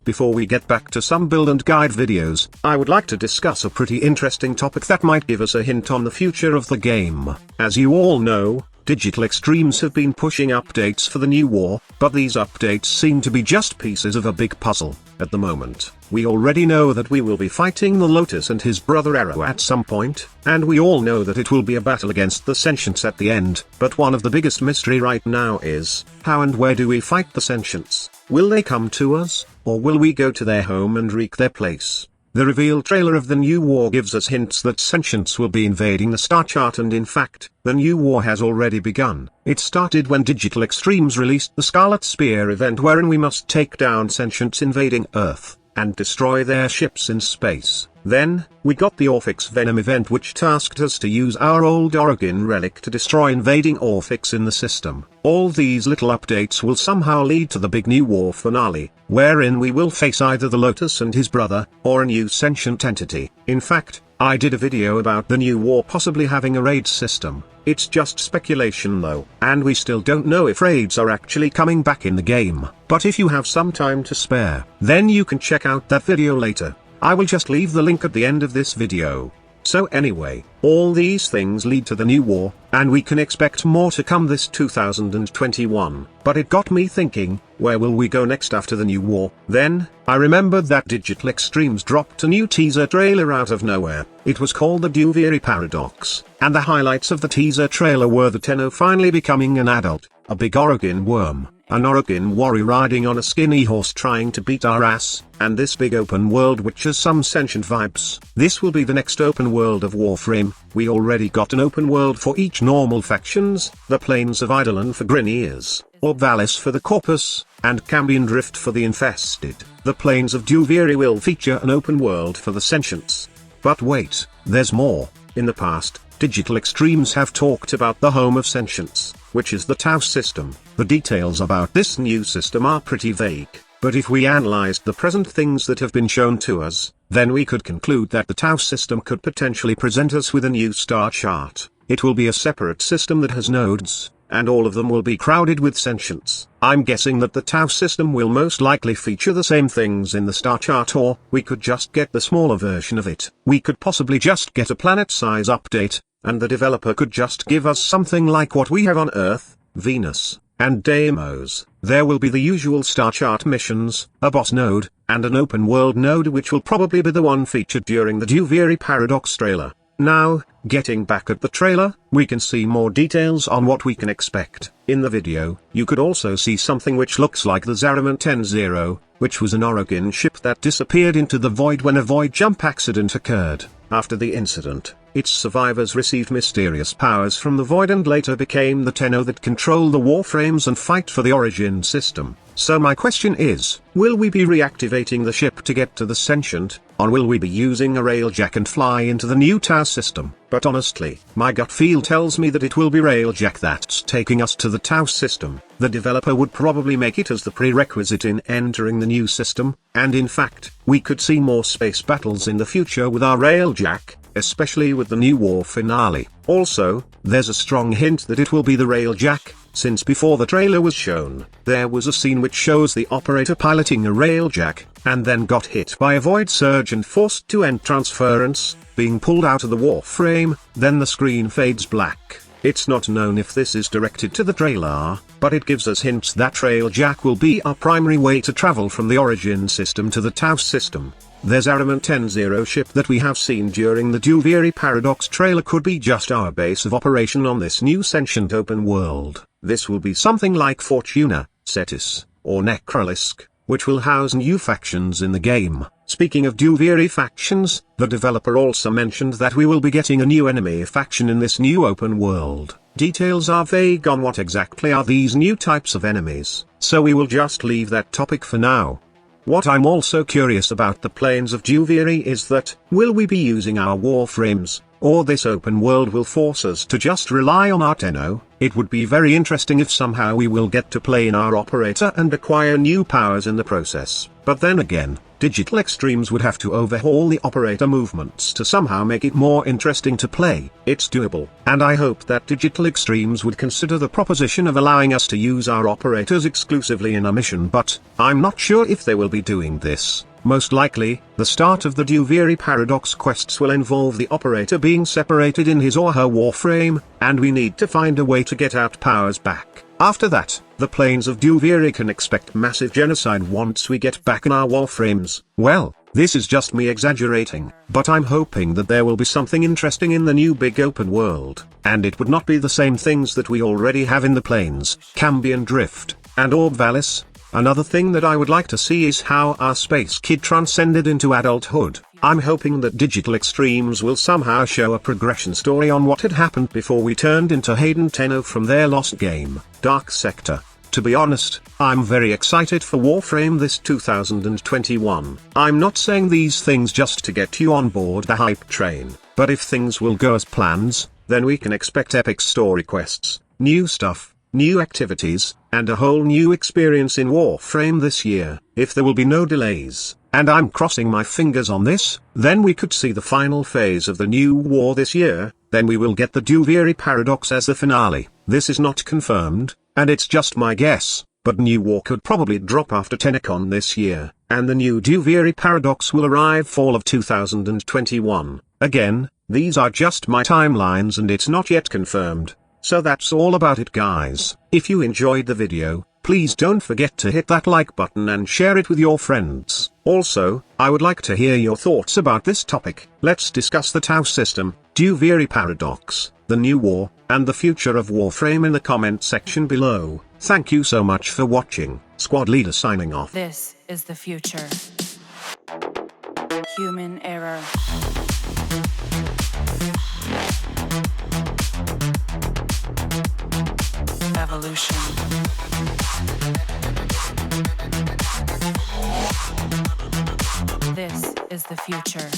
before we get back to some build and guide videos, I would like to discuss a pretty interesting topic that might give us a hint on the future of the game. As you all know, Digital Extremes have been pushing updates for the new war, but these updates seem to be just pieces of a big puzzle. At the moment, we already know that we will be fighting the Lotus and his brother Arrow at some point, and we all know that it will be a battle against the Sentients at the end. But one of the biggest mystery right now is, how and where do we fight the Sentients? Will they come to us, or will we go to their home and wreak their place? The reveal trailer of the new war gives us hints that Sentients will be invading the star chart, and in fact, the new war has already begun. It started when Digital Extremes released the Scarlet Spear event, wherein we must take down Sentients invading Earth, and destroy their ships in space. Then, we got the Orphix Venom event, which tasked us to use our old Origin relic to destroy invading Orphix in the system. All these little updates will somehow lead to the big new war finale, wherein we will face either the Lotus and his brother, or a new sentient entity. In fact, I did a video about the new war possibly having a raid system. It's just speculation though, and we still don't know if raids are actually coming back in the game. But if you have some time to spare, then you can check out that video later. I will just leave the link at the end of this video. So anyway, all these things lead to the new war, and we can expect more to come this 2021. But it got me thinking, where will we go next after the new war? Then, I remembered that Digital Extremes dropped a new teaser trailer out of nowhere. It was called the Duviri Paradox, and the highlights of the teaser trailer were the Tenno finally becoming an adult, a big Origin worm, an Origin warrior riding on a skinny horse trying to beat our ass, and this big open world which has some sentient vibes. This will be the next open world of Warframe. We already got an open world for each normal factions, the Plains of Eidolon for Grineers, Orbalis for the Corpus, and Cambion Drift for the Infested. The Plains of Duviri will feature an open world for the Sentients. But wait, there's more. In the past, Digital Extremes have talked about the home of Sentients, which is the Tau system. The details about this new system are pretty vague, but if we analyzed the present things that have been shown to us, then we could conclude that the Tau system could potentially present us with a new star chart. It will be a separate system that has nodes, and all of them will be crowded with Sentients. I'm guessing that the Tau system will most likely feature the same things in the star chart, or we could just get the smaller version of it. We could possibly just get a planet size update, and the developer could just give us something like what we have on Earth, Venus, and Deimos. There will be the usual star chart missions, a boss node, and an open world node, which will probably be the one featured during the Duviri Paradox trailer. Now, getting back at the trailer, we can see more details on what we can expect. In the video, you could also see something which looks like the Zariman 10-0, which was an Origin ship that disappeared into the void when a void jump accident occurred. After the incident, its survivors received mysterious powers from the void and later became the Tenno that control the Warframes and fight for the Origin system. So my question is, will we be reactivating the ship to get to the Sentient, or will we be using a railjack and fly into the new Tau system? But honestly, my gut feel tells me that it will be railjack that's taking us to the Tau system. The developer would probably make it as the prerequisite in entering the new system, and in fact, we could see more space battles in the future with our railjack, especially with the new war finale. Also, there's a strong hint that it will be the railjack, since before the trailer was shown, there was a scene which shows the operator piloting a railjack, and then got hit by a void surge and forced to end transference, being pulled out of the Warframe. Then the screen fades black. It's not known if this is directed to the trailer, but it gives us hints that railjack will be our primary way to travel from the Origin system to the Tau system. There's Zariman 10-0 ship that we have seen during the Duviri Paradox trailer could be just our base of operation on this new sentient open world. This will be something like Fortuna, Cetus, or Necrolisk, which will house new factions in the game. Speaking of Duviri factions, the developer also mentioned that we will be getting a new enemy faction in this new open world. Details are vague on what exactly are these new types of enemies, so we will just leave that topic for now. What I'm also curious about the Plains of Duviri is that, will we be using our Warframes, or this open world will force us to just rely on our Tenno? It would be very interesting if somehow we will get to play in our operator and acquire new powers in the process. But then again, Digital Extremes would have to overhaul the operator movements to somehow make it more interesting to play. It's doable, and I hope that Digital Extremes would consider the proposition of allowing us to use our operators exclusively in a mission, but I'm not sure if they will be doing this. Most likely, the start of the Duviri paradox quests will involve the operator being separated in his or her Warframe, and we need to find a way to get our powers back. After that, the planes of Duviri can expect massive genocide once we get back in our Warframes. Well, this is just me exaggerating, but I'm hoping that there will be something interesting in the new big open world, and it would not be the same things that we already have in the planes, Cambion Drift, and Orb Valis. Another thing that I would like to see is how our space kid transcended into adulthood. I'm hoping that Digital Extremes will somehow show a progression story on what had happened before we turned into Hayden Tenno from their lost game, Dark Sector. To be honest, I'm very excited for Warframe this 2021. I'm not saying these things just to get you on board the hype train, but if things will go as planned, then we can expect epic story quests, new stuff, new activities, and a whole new experience in Warframe this year. If there will be no delays, and I'm crossing my fingers on this, then we could see the final phase of the new war this year. Then we will get the Duviri paradox as the finale. This is not confirmed, and it's just my guess, but new war could probably drop after TennoCon this year, and the new Duviri paradox will arrive fall of 2021. Again, these are just my timelines and it's not yet confirmed. So that's all about it, guys. If you enjoyed the video, please don't forget to hit that like button and share it with your friends. Also, I would like to hear your thoughts about this topic. Let's discuss the Tau system, Duviri paradox, the new war, and the future of Warframe in the comment section below. Thank you so much for watching. Squad Leader signing off. This is the future. Human error. Evolution. This is the future.